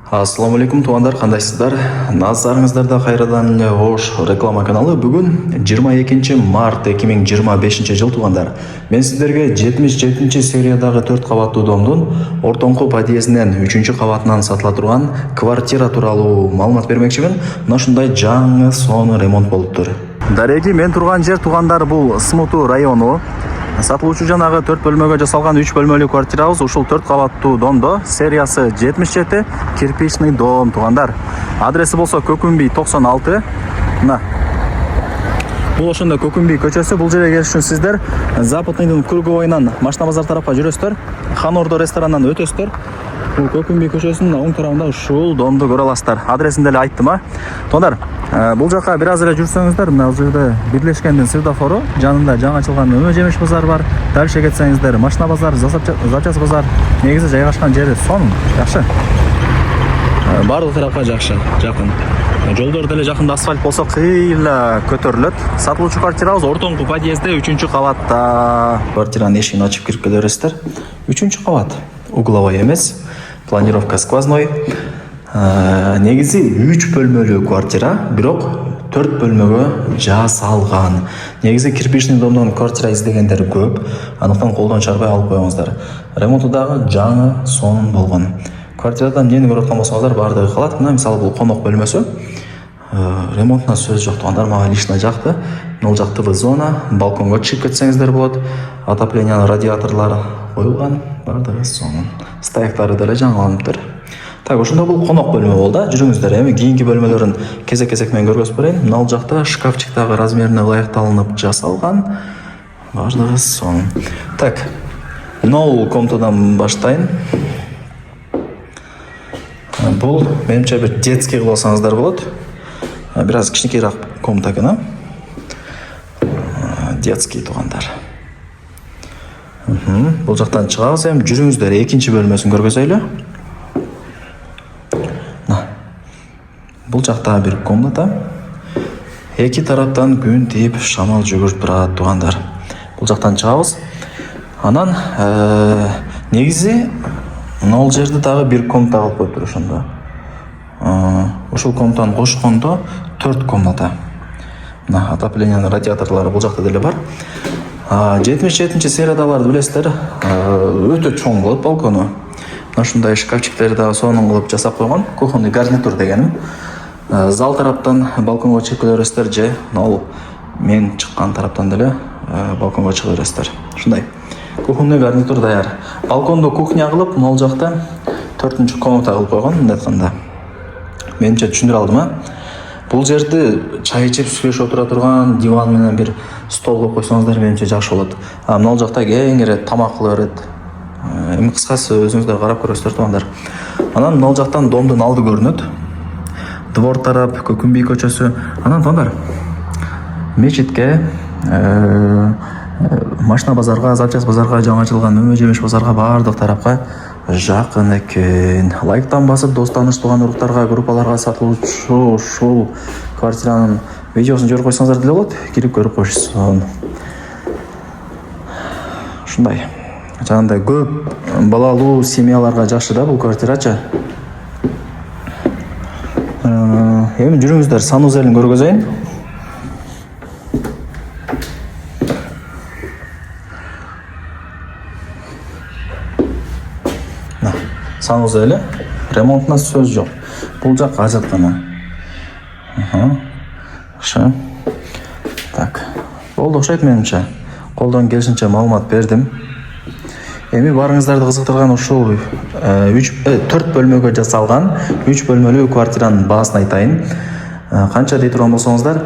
Ассаламу алейкум туугандар, кандайсыздар? Назарыңыздарда кайрадан эле Ош реклама каналы. Бүгүн 22 март 2025 жыл туугандар. Мен сиздерге 77 сериядагы 4 кабаттуу домдун ортоңку подъездинен 3 кабатынан сатыла турган квартира тууралуу маалымат бермекчимин. Мына ушундай жаңы сонун ремонт болуптур. Дареги, мен турган жер туугандар бул Смуту району. Сатылуучу жанагы 4 бөлмөгө жасалган 3 бөлмөлүү квартирабыз ушул 4 кабаттуу домдо, сериясы 77, кирпичный дом туугандар. Адреси болсо Көкүмбий 96. Мына. Бул ошондо Көкүмбий көчөсү. Бул жерге келиш үчүн сиздер Западныйдын круговойунан Машина базар тарапка жүрөсүздөр. Хан Ордо ресторанынан өтөсүздөр. Бул Көкүмбий көчөсүнүн оң тарабында ушул домду көрө аласыздар. Адресин деле айттым, туугандар. Бул жака бир аз эле жүрсөңүздөр, мына бул жерде Бирлешкендин светофору жанында жаңы ачылган өмө жемиш базар бар. Дальше кетсеңиздер Машина базар, Запчас базар. Негизи жайгашкан жери сонун, жакшы. Бардык тарапка жакын. Жолдор деле жакында асфальт болсо кыйла көтөрүлөт. Сатылуучу квартирабыз ортоңку подъездде 3-кабатта. Квартиранын эшигин ачып кирип келе бересиздер. 3-кабат. Угловой эмес. Планировка сквозной. Негизи 3 бөлмөлүү квартира, бирок 4 бөлмөгө жасалган. Негизи кирпичный домдон квартира издегендер көп, андыктан колдон чарбай алып коюңуздар. Ремонту дагы жаңы, сонун болгон. Квартирадан эмнени көрүп аткан болсоңуздар баардыгы калат. Мына мисалы бул конок бөлмөсү. Ремонтуна сөз жок туугандар, мага лично жакты. Бул жак ТВ зона, балконго чыгып кетсеңиздер болот. Отоплениянын радиаторлору коюлган, баардыгы сонун. Стаяктары деле жаңыланыптыр. Так, ошондо бул конок бөлмө болду. Жүрүңүздөр, эми кийинки бөлмөлөрүн кезек-кезек менен көргөзүп берейин. Мына жакта шкафчиктагы размерине ылайыкталынып жасалган. Баардыгы сонун. Так, мына комнатадан баштайын. Бул менимче бир детский кылып алсаңыздар болот. Бир аз кичинекейраак комната экен, детский туугандар. Бул жактан чыгабыз, эми жүрүңүздөр, экинчи бөлмөсүн көргөзөйлү. Бул жакта бир комната. Эки тараптан күн тийип, шамал жүгүрүп турат туугандар. Бул жактан чыгабыз. Анан негизи мына жерде дагы бир комната калып коюптур ошондо. Ушул комнатаны кошкондо 4 комната. Мына отоплениянын радиаторлору бул жакта деле бар. 77 сериядагыларды билесиздер, өтө чоң болот балкону. Мына ушундай шкафчиктерди дагы сонун кылып жасап койгон. Кухонный гарнитур дегеним. Зал тараптан балконго чыгып келе бересиздер же мына мен чыккан тараптан деле балконго чыга бересиздер. Ушундай. Кухонный гарнитур даяр. Балкондо кухня кылып, мына жакта 4-чү комната кылып койгон, мындай айтканда. Менимче түшүндүрө алдым, Бул жерде чай ичип сүйлөш отура турган диван менен бир стол коюп койсоңуздар менимче жакшы болот. Мына жакта кеңири тамак кыла берет. Эми кыскасы өзүңүздөр карап көрөсүздөр туугандар. Анан мына жактан домдун алды көрүнөт. Двор тарап, Көкүмбий көчөсү. Анан туугандар, мечитке, Машина базарга, Запчас базарга, жаңы ачылган өмө жемиш базарга баардык тарапка жакын экен. Лайктан басып, дос тааныш тууган уруктарга, группаларга сатылуучу ушул квартиранын видеосун жиберип койсоңуздар деле болот. Кирип көрүп коюшсун. Ушундай. Жанагындай көп балалуу семьяларга жакшы да бул квартирачы. Эми жүрүңүздөр, санузелин көргөзөйүн. Санузели, ремонтуна сөз жок. Бул жак ажыктана. Ошо. Так. Болду окшойт менимче. Колдон келишинче маалымат бердим. Эми барыңыздарды кызыктырган ушул 4 бөлмөгө жасалган 3 бөлмөлүү квартиранын баасын айтайын. Канча дей турган болсоңуздар,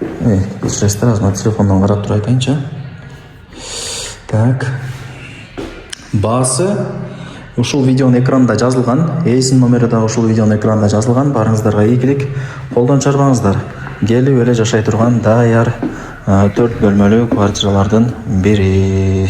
кечиресиздер, азыр телефондон карап туруп айтайынчы. Так. Баасы ушул видеонун экранында жазылган, эсин номери дагы ушул видеонун экранында жазылган. Барыңыздарга ийгилик, колдон чарбаңыздар. Келип эле жашай турган даяр 4 бөлмөлүү квартиралардын бири.